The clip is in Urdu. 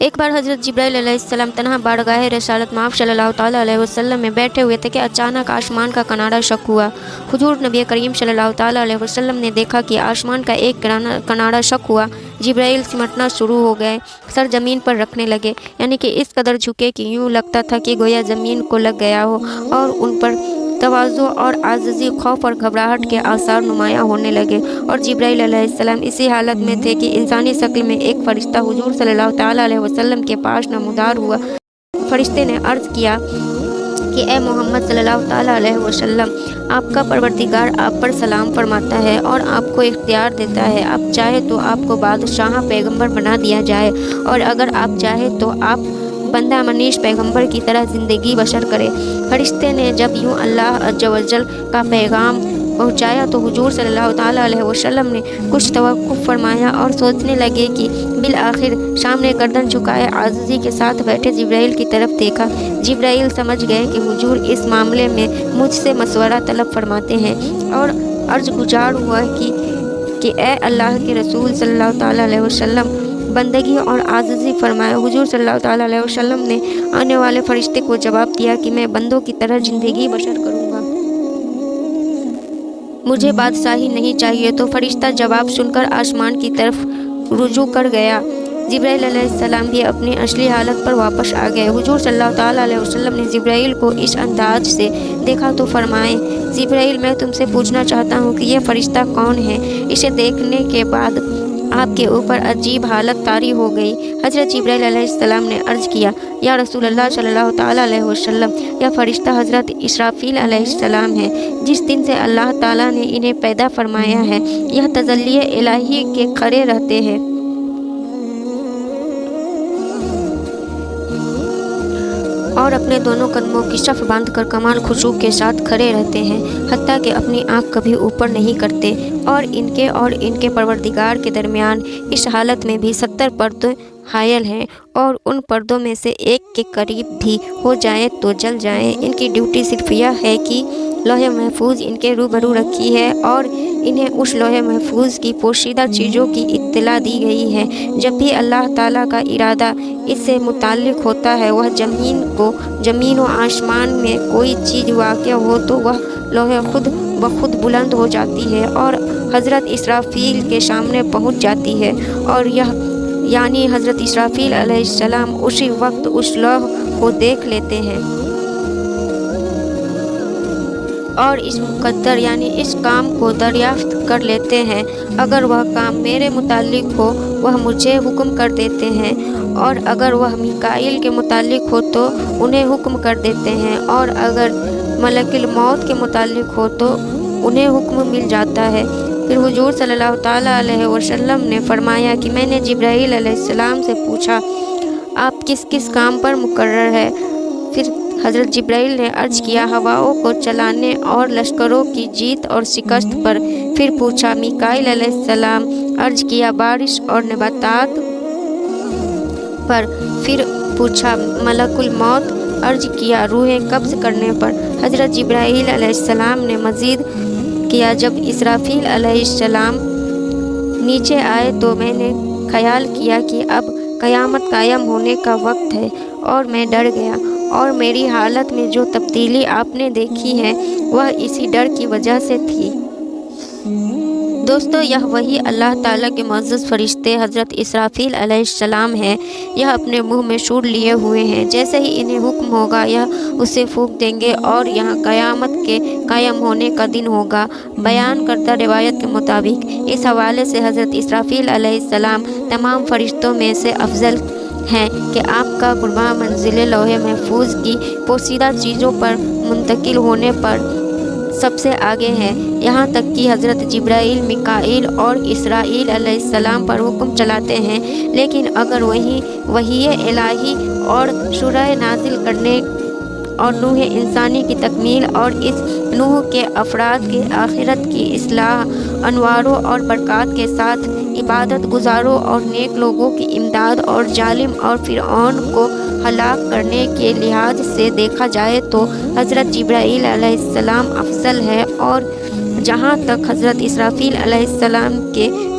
ایک بار حضرت جبرائیل علیہ السلام تنہا بارگاہ رسالت مآب صلی اللہ تعالیٰ علیہ وسلم میں بیٹھے ہوئے تھے کہ اچانک آسمان کا کنارہ شق ہوا۔ حضور نبی کریم صلی اللہ تعالیٰ علیہ وسلم نے دیکھا کہ آسمان کا ایک کنارہ شق ہوا۔ جبرائیل سمٹنا شروع ہو گئے، سر زمین پر رکھنے لگے، یعنی کہ اس قدر جھکے کہ یوں لگتا تھا کہ گویا زمین کو لگ گیا ہو، اور ان پر تواضع اور عاجزی، خوف اور گھبراہٹ کے آثار نمایاں ہونے لگے۔ اور جبرائیل علیہ السلام اسی حالت میں تھے کہ انسانی شکل میں ایک فرشتہ حضور صلی اللہ تعالیٰ علیہ وسلم کے پاس نمودار ہوا۔ فرشتے نے عرض کیا کہ اے محمد صلی اللہ تعالیٰ علیہ وسلم، آپ کا پروردگار آپ پر سلام فرماتا ہے اور آپ کو اختیار دیتا ہے، آپ چاہے تو آپ کو بادشاہ پیغمبر بنا دیا جائے، اور اگر آپ چاہے تو آپ بندہ منیش پیغمبر کی طرح زندگی بسر کرے۔ فرشتے نے جب یوں اللہ عز و جل کا پیغام پہنچایا تو حضور صلی اللہ تعالیٰ علیہ وسلم نے کچھ توقف فرمایا اور سوچنے لگے کہ بالآخر سامنے گردن جھکائے عاجزی کے ساتھ بیٹھے جبرائیل کی طرف دیکھا۔ جبرائیل سمجھ گئے کہ حضور اس معاملے میں مجھ سے مشورہ طلب فرماتے ہیں، اور عرض گزار ہوا کہ اے اللہ کے رسول صلی اللہ تعالیٰ علیہ وسلم، بندگی اور عاجزی فرمائے۔ حضور صلی اللہ تعالیٰ علیہ وسلم نے آنے والے فرشتے کو جواب دیا کہ میں بندوں کی طرح زندگی بسر کروں گا، مجھے بادشاہی نہیں چاہیے۔ تو فرشتہ جواب سن کر آسمان کی طرف رجوع کر گیا۔ جبرائیل علیہ السلام بھی اپنی اصلی حالت پر واپس آ گئے۔ حضور صلی اللہ تعالیٰ علیہ وسلم نے جبرائیل کو اس انداز سے دیکھا تو فرمائے، جبرائیل، میں تم سے پوچھنا چاہتا ہوں کہ یہ فرشتہ کون ہے؟ اسے دیکھنے کے بعد آپ کے اوپر عجیب حالت طاری ہو گئی۔ حضرت جبرائیل علیہ السلام نے عرض کیا، یا رسول اللہ صلی اللہ تعالیٰ علیہ وسلم، یہ فرشتہ حضرت اسرافیل علیہ السلام ہے۔ جس دن سے اللہ تعالیٰ نے انہیں پیدا فرمایا ہے، یہ تجلی الہی کے کھڑے رہتے ہیں اور اپنے دونوں قدموں کی صف باندھ کر کمال خشوع کے ساتھ کھڑے رہتے ہیں، حتیٰ کہ اپنی آنکھ کبھی اوپر نہیں کرتے، اور ان کے پروردگار کے درمیان اس حالت میں بھی 70 پردے حائل ہیں، اور ان پردوں میں سے ایک کے قریب بھی ہو جائیں تو جل جائیں۔ ان کی ڈیوٹی صرف یہ ہے کہ لوح محفوظ ان کے روبرو رکھی ہے، اور انہیں اس لوح محفوظ کی پوشیدہ چیزوں کی اطلاع دی گئی ہے۔ جب بھی اللہ تعالیٰ کا ارادہ اس سے متعلق ہوتا ہے، وہ زمین و آسمان میں کوئی چیز واقع ہو تو وہ لوح خود بخود بلند ہو جاتی ہے اور حضرت اسرافیل کے سامنے پہنچ جاتی ہے، اور یعنی حضرت اسرافیل علیہ السلام اسی وقت اس لوح کو دیکھ لیتے ہیں اور اس مقدر یعنی اس کام کو دریافت کر لیتے ہیں۔ اگر وہ کام میرے متعلق ہو وہ مجھے حکم کر دیتے ہیں، اور اگر وہ میکائیل کے متعلق ہو تو انہیں حکم کر دیتے ہیں، اور اگر ملک الموت کے متعلق ہو تو انہیں حکم مل جاتا ہے۔ پھر حضور صلی اللہ تعالیٰ علیہ وسلم نے فرمایا کہ میں نے جبرائیل علیہ السلام سے پوچھا، آپ کس کس کام پر مقرر ہے؟ پھر حضرت جبرائیل نے عرض کیا، ہواؤں کو چلانے اور لشکروں کی جیت اور شکست پر۔ پھر پوچھا میکائیل علیہ السلام، عرض کیا بارش اور نباتات پر۔ پھر پوچھا ملک الموت، عرض کیا روحیں قبض کرنے پر۔ حضرت جبرائیل علیہ السلام نے مزید کیا، جب اسرافیل علیہ السلام نیچے آئے تو میں نے خیال کیا کہ اب قیامت قائم ہونے کا وقت ہے، اور میں ڈر گیا، اور میری حالت میں جو تبدیلی آپ نے دیکھی ہے وہ اسی ڈر کی وجہ سے تھی۔ دوستو، یہ وہی اللہ تعالیٰ کے معزز فرشتے حضرت اسرافیل علیہ السلام ہیں۔ یہ اپنے منہ میں سور لیے ہوئے ہیں، جیسے ہی انہیں حکم ہوگا یہ اسے پھونک دیں گے اور یہاں قیامت کے قائم ہونے کا دن ہوگا۔ بیان کردہ روایت کے مطابق اس حوالے سے حضرت اسرافیل علیہ السلام تمام فرشتوں میں سے افضل ہیں کہ آپ کا قربہ منزل لوح محفوظ کی پوشیدہ چیزوں پر منتقل ہونے پر سب سے آگے ہے، یہاں تک کہ حضرت جبرائیل، میکائیل اور اسرافیل علیہ السلام پر حکم چلاتے ہیں، لیکن اگر وحی الہی اور سورہ نازل کرنے اور نوح انسانی کی تکمیل اور اس نوح کے افراد کے آخرت کی اصلاح، انواروں اور برکات کے ساتھ عبادت گزاروں اور نیک لوگوں کی امداد اور ظالم اور فرعون کو ہلاک کرنے کے لحاظ سے دیکھا جائے تو حضرت جبرائیل علیہ السلام افضل ہے، اور جہاں تک حضرت اسرافیل علیہ السلام کے